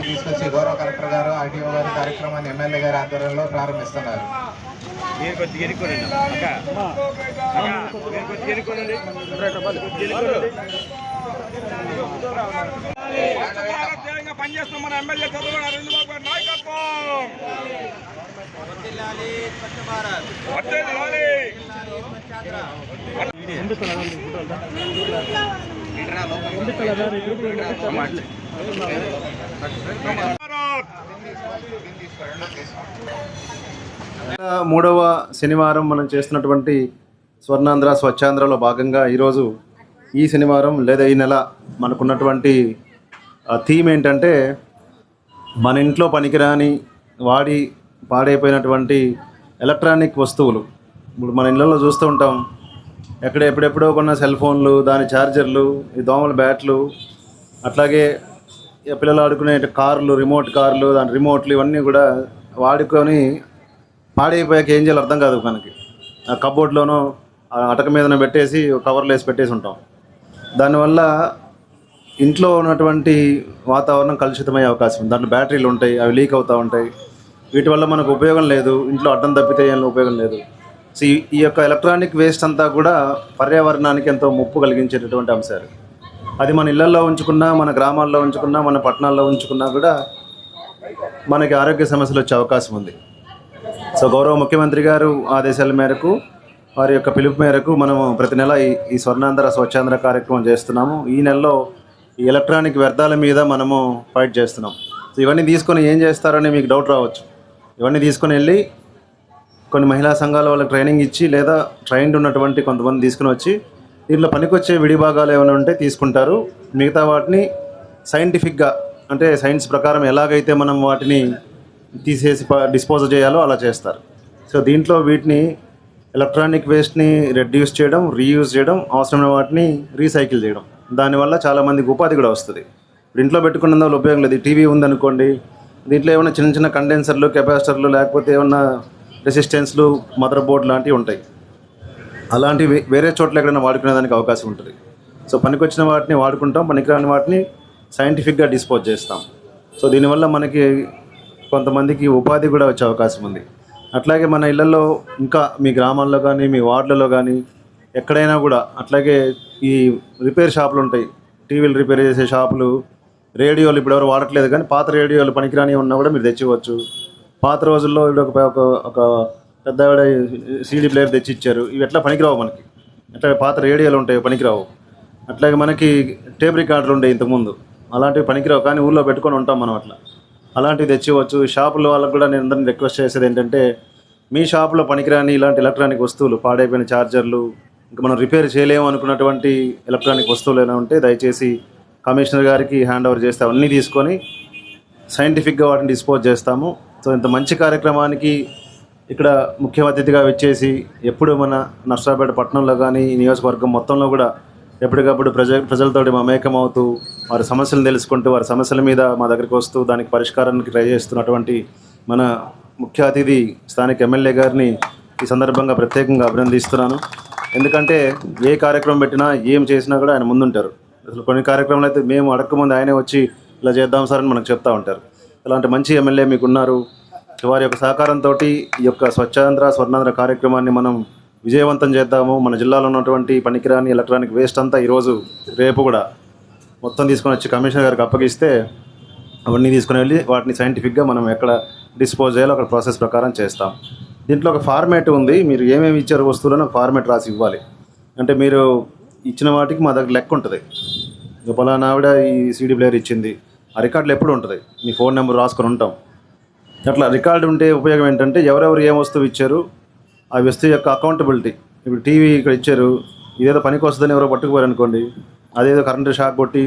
తీసుకొచ్చి గౌరవ కలెక్టర్ గారు ఆర్టీఓ గారి కార్యక్రమాన్ని ఎమ్మెల్యే గారి ఆధ్వర్యంలో ప్రారంభిస్తున్నారు. పనిచేస్తున్న మన ఎమ్మెల్యే చంద్రబాబు నాయుడు గారి నాయకత్వం. మూడవ శనివారం మనం చేస్తున్నటువంటి స్వర్ణాంధ్ర స్వచ్ఛాంధ్రలో భాగంగా ఈరోజు ఈ శనివారం లేదా ఈ నెల మనకున్నటువంటి థీమ్ ఏంటంటే మన ఇంట్లో పనికిరాని పాడైపోయినటువంటి ఎలక్ట్రానిక్ వస్తువులు. ఇప్పుడు మన ఇళ్ళల్లో చూస్తూ ఉంటాం, ఎప్పుడెప్పుడో కొన్న సెల్ ఫోన్లు, దాని ఛార్జర్లు, ఈ దోమల బ్యాట్లు, అట్లాగే పిల్లలు ఆడుకునే కార్లు, రిమోట్ కార్లు, దాని రిమోట్లు, ఇవన్నీ కూడా వాడుకొని పాడైపోయాక ఏం చేయాలో అర్థం కాదు మనకి. ఆ కబోర్డ్లోనో అటక మీదన పెట్టేసి కవర్లు వేసి పెట్టేసి ఉంటాం. దానివల్ల ఇంట్లో ఉన్నటువంటి వాతావరణం కలుషితమయ్యే అవకాశం ఉంది. దాంట్లో బ్యాటరీలు ఉంటాయి, అవి లీక్ అవుతూ ఉంటాయి. వీటి వల్ల మనకు ఉపయోగం లేదు, ఇంట్లో అడ్డం తప్పితే ఏం ఉపయోగం లేదు. సో ఈ యొక్క ఎలక్ట్రానిక్ వేస్ట్ అంతా కూడా పర్యావరణానికి ఎంతో ముప్పు కలిగించేటటువంటి అంశాలు. అది మన ఇళ్లలో ఉంచుకున్నా, మన గ్రామాల్లో ఉంచుకున్నా, మన పట్టణాల్లో ఉంచుకున్నా కూడా మనకి ఆరోగ్య సమస్యలు వచ్చే అవకాశం ఉంది. సో గౌరవ ముఖ్యమంత్రి గారు ఆదేశాల మేరకు, వారి యొక్క పిలుపు మేరకు మనము ప్రతి నెల ఈ స్వర్ణాంధ్ర స్వచ్ఛాంధ్ర కార్యక్రమం చేస్తున్నాము. ఈ నెలలో ఈ ఎలక్ట్రానిక్ వ్యర్థాల మీద మనము ఫైట్ చేస్తున్నాం. సో ఇవన్నీ తీసుకొని ఏం చేస్తారని మీకు డౌట్ రావచ్చు. ఇవన్నీ తీసుకొని వెళ్ళి కొన్ని మహిళా సంఘాల వాళ్ళకి ట్రైనింగ్ ఇచ్చి, లేదా ట్రైన్డ్ ఉన్నటువంటి కొంతమంది తీసుకుని వచ్చి దీంట్లో పనికొచ్చే విడి భాగాలు ఏమైనా ఉంటే తీసుకుంటారు. మిగతా వాటిని సైంటిఫిక్గా, అంటే సైన్స్ ప్రకారం ఎలాగైతే మనం వాటిని తీసేసి డిస్పోజ్ చేయాలో అలా చేస్తారు. సో దీంట్లో వీటిని ఎలక్ట్రానిక్ వేస్ట్ని రెడ్యూస్ చేయడం, రీయూజ్ చేయడం, అవసరమైన వాటిని రీసైకిల్ చేయడం. దానివల్ల చాలామందికి ఉపాధి కూడా వస్తుంది. ఇప్పుడు ఇంట్లో పెట్టుకున్న దానివల్ల ఉపయోగం లేదు. టీవీ ఉందనుకోండి, దీంట్లో ఏమైనా చిన్న చిన్న కండెన్సర్లు, కెపాసిటర్లు, లేకపోతే ఏమన్నా రెసిస్టెన్స్లు, మదర్ బోర్డ్ లాంటివి ఉంటాయి. అలాంటివి వేరే చోట్ల ఎక్కడైనా వాడుకునేదానికి అవకాశం ఉంటుంది. సో పనికొచ్చిన వాటిని వాడుకుంటాం, పనికిరాని వాటిని సైంటిఫిక్గా డిస్పోజ్ చేస్తాం. సో దీనివల్ల మనకి కొంతమందికి ఉపాధి కూడా వచ్చే అవకాశం ఉంది. అట్లాగే మన ఇళ్లలో, ఇంకా మీ గ్రామాల్లో కానీ, మీ వార్డులలో కానీ, ఎక్కడైనా కూడా అట్లాగే ఈ రిపేర్ షాపులు ఉంటాయి. టీవీలు రిపేర్ చేసే షాపులు, రేడియోలు ఇప్పుడు ఎవరు వాడట్లేదు, కానీ పాత రేడియోలు పనికిరాని ఉన్నా కూడా మీరు తెచ్చివచ్చు. పాత రోజుల్లో ఒక పెద్ద సీడీ ప్లేయర్ తెచ్చి ఇచ్చారు. ఇవి ఎట్లా పనికిరావు మనకి. అట్లా పాత రేడియోలు ఉంటాయి, పనికిరావు. అట్లాగే మనకి టేప్ రికార్డులు ఉంటాయి ఇంతకుముందు, అలాంటివి పనికిరావు, కానీ ఊళ్ళో పెట్టుకొని ఉంటాం మనం. అలాంటివి తెచ్చివచ్చు. షాపుల వాళ్ళకు కూడా నేను అందరినీ రిక్వెస్ట్ చేసేది ఏంటంటే, మీ షాపులో పనికిరాని ఇలాంటి ఎలక్ట్రానిక్ వస్తువులు, పాడైపోయిన ఛార్జర్లు, ఇంకా మనం రిపేర్ చేయలేము అనుకున్నటువంటి ఎలక్ట్రానిక్ వస్తువులు ఏమైనా ఉంటే దయచేసి కమిషనర్ గారికి హ్యాండ్ ఓవర్ చేస్తే అవన్నీ తీసుకొని సైంటిఫిక్గా వాటిని డిస్పోజ్ చేస్తాము. సో ఇంత మంచి కార్యక్రమానికి ఇక్కడ ముఖ్య అతిథిగా వచ్చేసి, ఎప్పుడు మన నర్సరావుపేట పట్టణంలో కానీ ఈ నియోజకవర్గం మొత్తంలో కూడా ఎప్పటికప్పుడు ప్రజలతోటి మమేకం అవుతూ, వారి సమస్యలను తెలుసుకుంటూ, వారి సమస్యల మీద మా దగ్గరికి వస్తూ దానికి పరిష్కారానికి ట్రై చేస్తున్నటువంటి మన ముఖ్య అతిథి స్థానిక ఎమ్మెల్యే గారిని ఈ సందర్భంగా ప్రత్యేకంగా అభినందిస్తున్నాను. ఎందుకంటే ఏ కార్యక్రమం పెట్టినా, ఏం చేసినా కూడా ఆయన ముందుంటారు. అసలు కొన్ని కార్యక్రమాలు అయితే మేము అడగకముందు ఆయనే వచ్చి ఇలా చేద్దాం సార్ అని మనకు చెప్తూ ఉంటారు. అలాంటి మంచి ఎమ్మెల్యే మీకు ఉన్నారు. వారి యొక్క సహకారంతో ఈ యొక్క స్వచ్ఛాంధ్ర స్వర్ణాంధ్ర కార్యక్రమాన్ని మనం విజయవంతం చేద్దాము. మన జిల్లాలో ఉన్నటువంటి పనికిరాని ఎలక్ట్రానిక్ వేస్ట్ అంతా ఈరోజు రేపు కూడా మొత్తం తీసుకొని వచ్చి కమిషనర్ గారికి అప్పగిస్తే అవన్నీ తీసుకుని వెళ్ళి వాటిని సైంటిఫిక్గా మనం ఎక్కడ డిస్పోజ్ చేయాలో అక్కడ ప్రాసెస్ ప్రకారం చేస్తాం. దీంట్లో ఒక ఫార్మేట్ ఉంది. మీరు ఏమేమి ఇచ్చారు వస్తువులను ఒక ఫార్మేట్ రాసి ఇవ్వాలి. అంటే మీరు ఇచ్చిన వాటికి మా దగ్గర లెక్క ఉంటుంది. పలానా ఆవిడ ఈ సీడీ ప్లేయర్ ఇచ్చింది, ఆ రికార్డులు ఎప్పుడు ఉంటుంది, మీ ఫోన్ నెంబర్ రాసుకొని ఉంటాం. అట్లా రికార్డు ఉంటే ఉపయోగం ఏంటంటే, ఎవరెవరు ఏ వస్తువు ఇచ్చారు, ఆ వస్తువు యొక్క అకౌంటబిలిటీ. ఇప్పుడు టీవీ ఇక్కడ ఇచ్చారు, ఇదేదో పనికి వస్తుందని ఎవరో పట్టుకుపోయారు అనుకోండి, అదేదో కరెంటు షాక్ కొట్టి